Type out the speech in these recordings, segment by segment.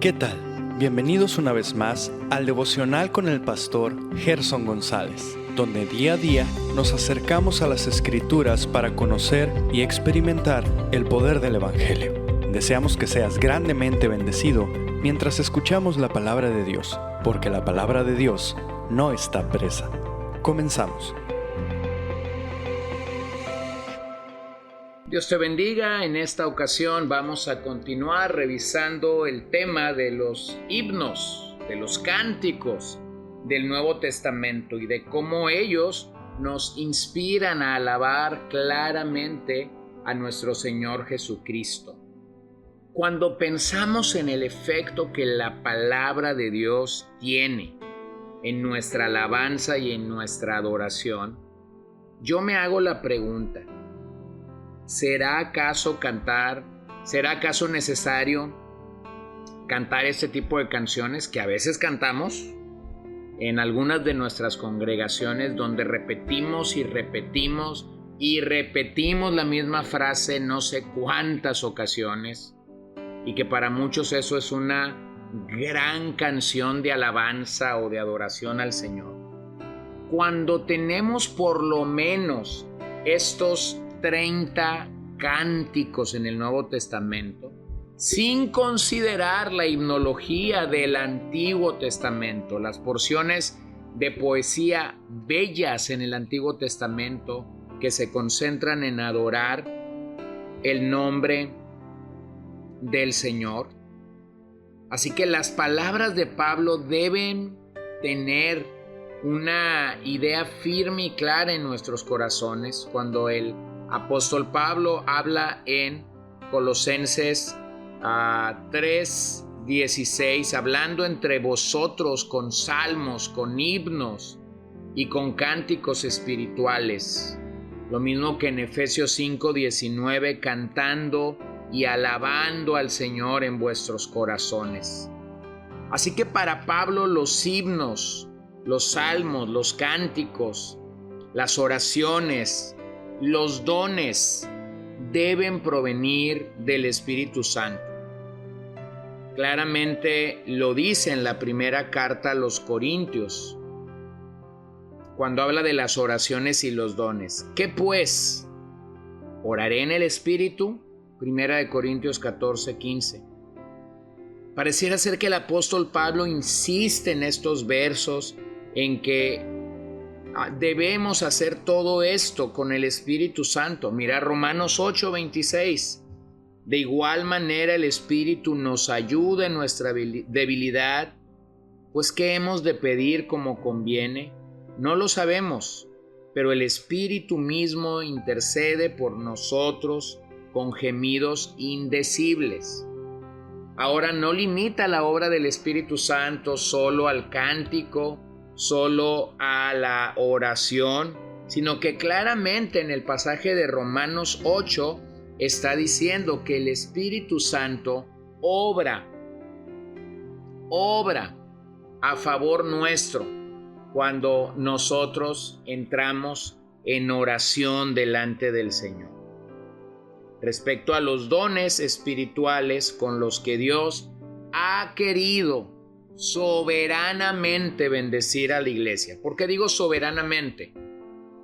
¿Qué tal? Bienvenidos una vez más al devocional con el pastor Gerson González, donde día a día nos acercamos a las Escrituras para conocer y experimentar el poder del Evangelio. Deseamos que seas grandemente bendecido mientras escuchamos la palabra de Dios, porque la palabra de Dios no está presa. Comenzamos. Dios te bendiga. En esta ocasión vamos a continuar revisando el tema de los himnos, de los cánticos del Nuevo Testamento y de cómo ellos nos inspiran a alabar claramente a nuestro Señor Jesucristo. Cuando pensamos en el efecto que la palabra de Dios tiene en nuestra alabanza y en nuestra adoración, yo me hago la pregunta: ¿será acaso necesario cantar este tipo de canciones que a veces cantamos en algunas de nuestras congregaciones, donde repetimos y repetimos y repetimos la misma frase no sé cuántas ocasiones, y que para muchos eso es una gran canción de alabanza o de adoración al Señor? Cuando tenemos por lo menos estos 30 cánticos en el Nuevo Testamento, sin considerar la himnología del Antiguo Testamento, las porciones de poesía bellas en el Antiguo Testamento que se concentran en adorar el nombre del Señor. Así que las palabras de Pablo deben tener una idea firme y clara en nuestros corazones cuando el apóstol Pablo habla en Colosenses 3:16, hablando entre vosotros con salmos, con himnos y con cánticos espirituales. Lo mismo que en Efesios 5:19, cantando y alabando al Señor en vuestros corazones. Así que para Pablo los himnos, los salmos, los cánticos, las oraciones, los dones deben provenir del Espíritu Santo. Claramente lo dice en la primera carta a los Corintios, cuando habla de las oraciones y los dones. ¿Qué pues? ¿Oraré en el Espíritu? Primera de Corintios 14:15. Pareciera ser que el apóstol Pablo insiste en estos versos en que debemos hacer todo esto con el Espíritu Santo. Mira Romanos 8:26. De igual manera el Espíritu nos ayuda en nuestra debilidad, pues ¿qué hemos de pedir como conviene? No lo sabemos, pero el Espíritu mismo intercede por nosotros con gemidos indecibles. Ahora, no limita la obra del Espíritu Santo solo al cántico, solo a la oración, sino que claramente en el pasaje de Romanos 8 está diciendo que el Espíritu Santo obra a favor nuestro cuando nosotros entramos en oración delante del Señor. Respecto a los dones espirituales con los que Dios ha querido soberanamente bendecir a la iglesia. ¿Por qué digo soberanamente?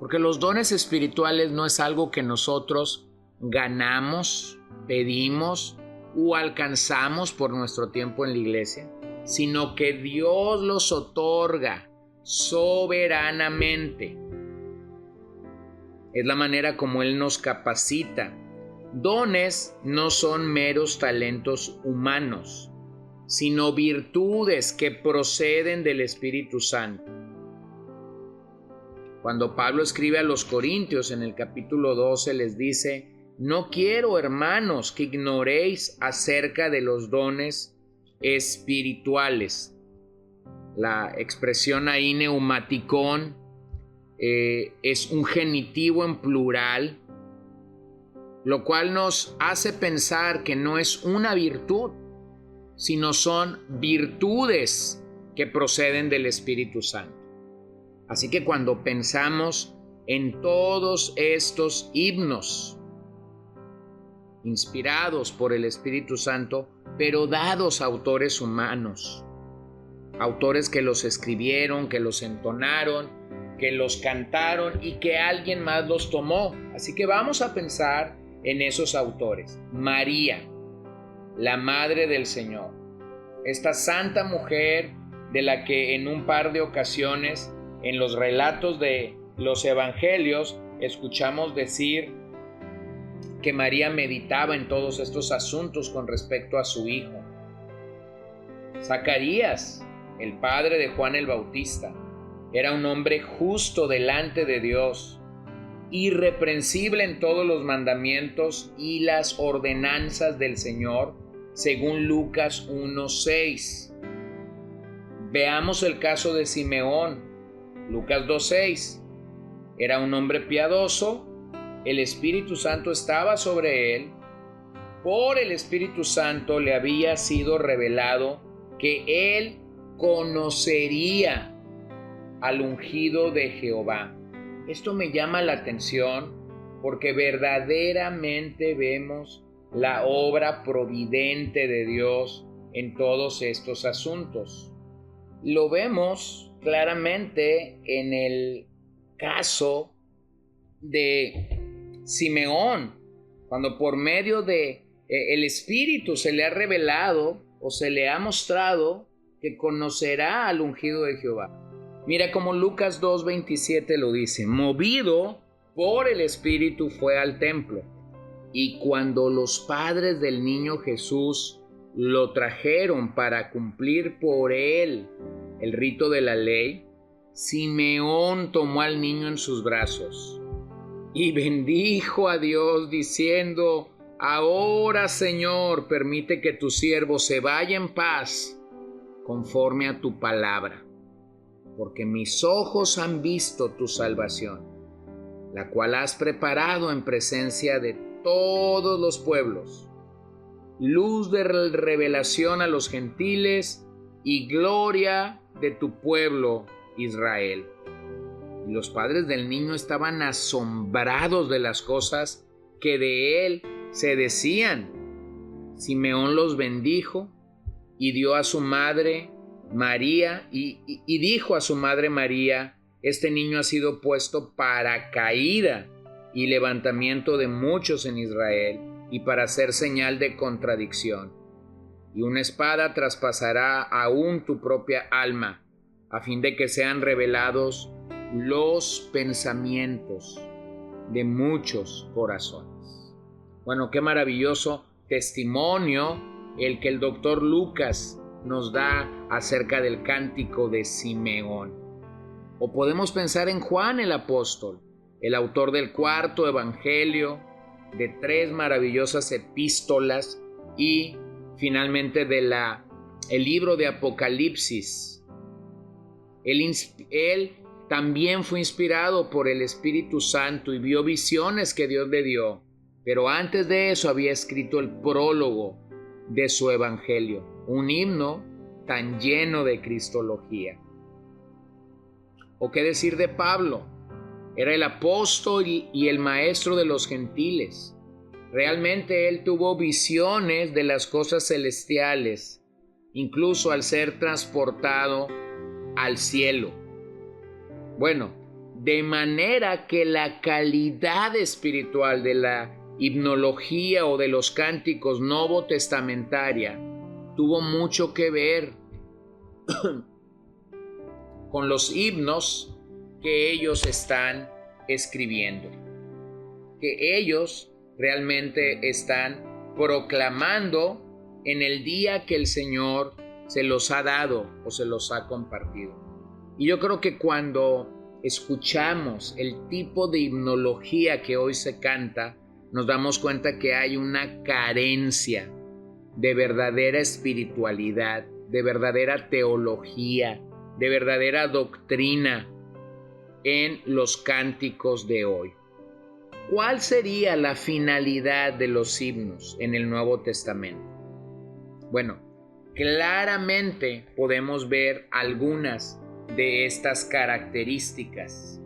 Porque los dones espirituales no es algo que nosotros ganamos, pedimos o alcanzamos por nuestro tiempo en la iglesia, sino que Dios los otorga soberanamente. Es la manera como Él nos capacita. Dones no son meros talentos humanos, sino virtudes que proceden del Espíritu Santo. Cuando Pablo escribe a los Corintios en el capítulo 12 les dice: no quiero, hermanos, que ignoréis acerca de los dones espirituales. La expresión ahí neumaticón es un genitivo en plural, lo cual nos hace pensar que no es una virtud, sino son virtudes que proceden del Espíritu Santo. Así que cuando pensamos en todos estos himnos inspirados por el Espíritu Santo, pero dados a autores humanos, autores que los escribieron, que los entonaron, que los cantaron y que alguien más los tomó. Así que vamos a pensar en esos autores. María, la Madre del Señor, esta santa mujer de la que en un par de ocasiones en los relatos de los evangelios escuchamos decir que María meditaba en todos estos asuntos con respecto a su hijo. Zacarías, el padre de Juan el Bautista, era un hombre justo delante de Dios, irreprensible en todos los mandamientos y las ordenanzas del Señor, según Lucas 1:6. Veamos el caso de Simeón, Lucas 2:6. Era un hombre piadoso, el Espíritu Santo estaba sobre él, por el Espíritu Santo le había sido revelado que él conocería al ungido de Jehová. Esto me llama la atención porque verdaderamente vemos la obra providente de Dios en todos estos asuntos. Lo vemos claramente en el caso de Simeón, cuando por medio de el Espíritu se le ha revelado o se le ha mostrado que conocerá al ungido de Jehová. Mira como Lucas 2:27 lo dice: movido por el Espíritu fue al templo, y cuando los padres del niño Jesús lo trajeron para cumplir por él el rito de la ley, Simeón tomó al niño en sus brazos y bendijo a Dios diciendo: ahora, Señor, permite que tu siervo se vaya en paz conforme a tu palabra, porque mis ojos han visto tu salvación, la cual has preparado en presencia de todos los pueblos, luz de revelación a los gentiles y gloria de tu pueblo Israel. Y los padres del niño estaban asombrados de las cosas que de él se decían. Simeón los bendijo y dio a su madre María y dijo a su madre María: este niño ha sido puesto para caída y levantamiento de muchos en Israel, y para ser señal de contradicción. Y una espada traspasará aún tu propia alma, a fin de que sean revelados los pensamientos de muchos corazones. Bueno, qué maravilloso testimonio el que el doctor Lucas nos da acerca del cántico de Simeón. O podemos pensar en Juan el apóstol, el autor del cuarto evangelio, de 3 maravillosas epístolas y finalmente el libro de Apocalipsis. Él también fue inspirado por el Espíritu Santo y vio visiones que Dios le dio, pero antes de eso había escrito el prólogo de su evangelio, un himno tan lleno de cristología. ¿O qué decir de Pablo? Era el apóstol y el maestro de los gentiles. Realmente él tuvo visiones de las cosas celestiales, incluso al ser transportado al cielo. Bueno, de manera que la calidad espiritual de la himnología o de los cánticos novotestamentaria tuvo mucho que ver con los himnos que ellos están escribiendo, que ellos realmente están proclamando en el día que el Señor se los ha dado o se los ha compartido. Y yo creo que cuando escuchamos el tipo de himnología que hoy se canta, nos damos cuenta que hay una carencia de verdadera espiritualidad, de verdadera teología, de verdadera doctrina en los cánticos de hoy. ¿Cuál sería la finalidad de los himnos en el Nuevo Testamento? Bueno, claramente podemos ver algunas de estas características.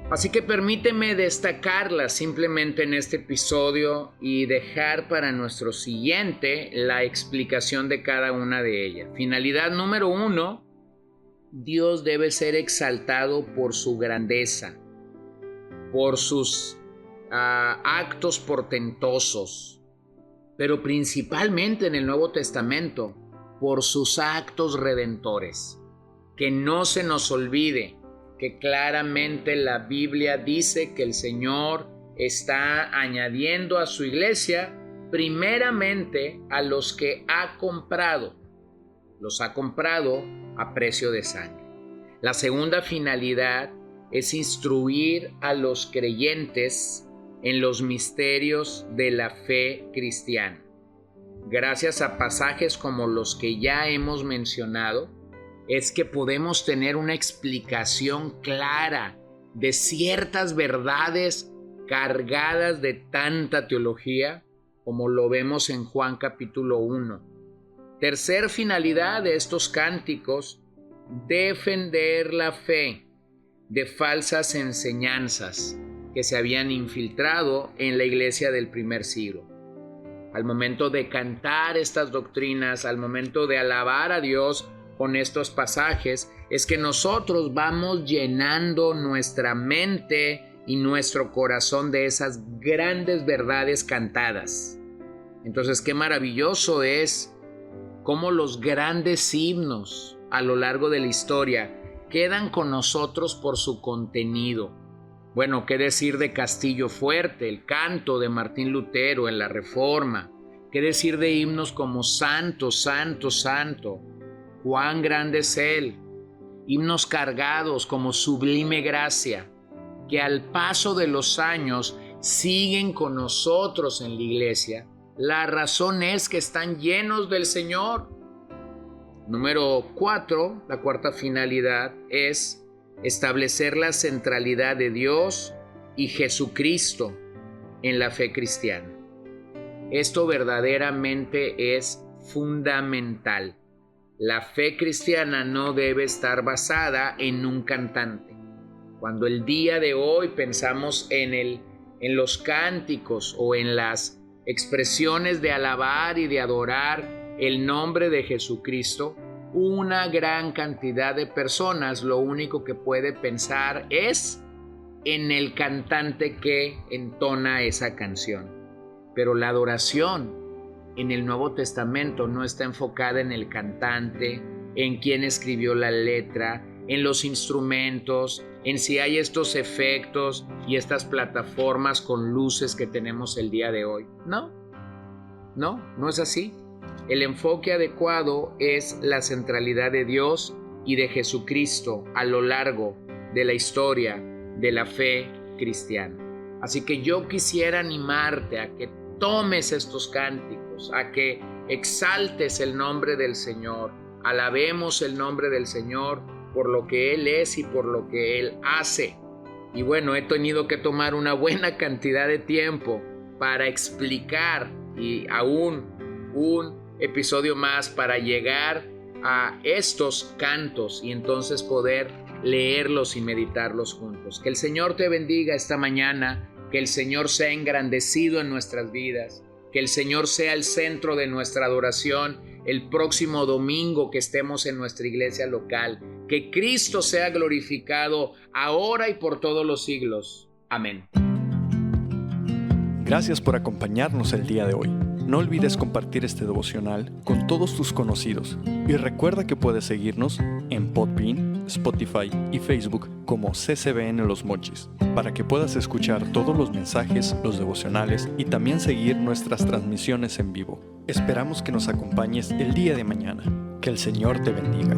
Así que permíteme destacarlas simplemente en este episodio y dejar para nuestro siguiente la explicación de cada una de ellas. Finalidad número 1, Dios debe ser exaltado por su grandeza, por sus actos portentosos, pero principalmente en el Nuevo Testamento, por sus actos redentores. Que no se nos olvide que claramente la Biblia dice que el Señor está añadiendo a su iglesia primeramente a los que ha comprado. Los ha comprado a precio de sangre. La segunda finalidad es instruir a los creyentes en los misterios de la fe cristiana. Gracias a pasajes como los que ya hemos mencionado, es que podemos tener una explicación clara de ciertas verdades cargadas de tanta teología, como lo vemos en Juan capítulo 1. Tercer finalidad de estos cánticos, defender la fe de falsas enseñanzas que se habían infiltrado en la iglesia del primer siglo. Al momento de cantar estas doctrinas, al momento de alabar a Dios con estos pasajes, es que nosotros vamos llenando nuestra mente y nuestro corazón de esas grandes verdades cantadas. Entonces, qué maravilloso es cómo los grandes himnos a lo largo de la historia quedan con nosotros por su contenido. Bueno, qué decir de Castillo Fuerte, el canto de Martín Lutero en la Reforma. Qué decir de himnos como Santo, Santo, Santo, cuán grande es Él. Himnos cargados como Sublime Gracia, que al paso de los años siguen con nosotros en la iglesia. La razón es que están llenos del Señor. Número 4, la cuarta finalidad es establecer la centralidad de Dios y Jesucristo en la fe cristiana. Esto verdaderamente es fundamental. La fe cristiana no debe estar basada en un cantante. Cuando el día de hoy pensamos en los cánticos o en las expresiones de alabar y de adorar el nombre de Jesucristo, una gran cantidad de personas lo único que puede pensar es en el cantante que entona esa canción. Pero la adoración en el Nuevo Testamento no está enfocada en el cantante, en quién escribió la letra, en los instrumentos, en si hay estos efectos y estas plataformas con luces que tenemos el día de hoy. No es así. El enfoque adecuado es la centralidad de Dios y de Jesucristo a lo largo de la historia de la fe cristiana. Así que yo quisiera animarte a que tomes estos cánticos, a que exaltes el nombre del Señor, alabemos el nombre del Señor por lo que Él es y por lo que Él hace. Y bueno, he tenido que tomar una buena cantidad de tiempo para explicar y aún un episodio más para llegar a estos cantos y entonces poder leerlos y meditarlos juntos. Que el Señor te bendiga esta mañana, que el Señor sea engrandecido en nuestras vidas, que el Señor sea el centro de nuestra adoración el próximo domingo que estemos en nuestra iglesia local. Que Cristo sea glorificado ahora y por todos los siglos. Amén. Gracias por acompañarnos el día de hoy. No olvides compartir este devocional con todos tus conocidos y recuerda que puedes seguirnos en Podbean, Spotify y Facebook como CCBN Los Mochis para que puedas escuchar todos los mensajes, los devocionales y también seguir nuestras transmisiones en vivo. Esperamos que nos acompañes el día de mañana. Que el Señor te bendiga.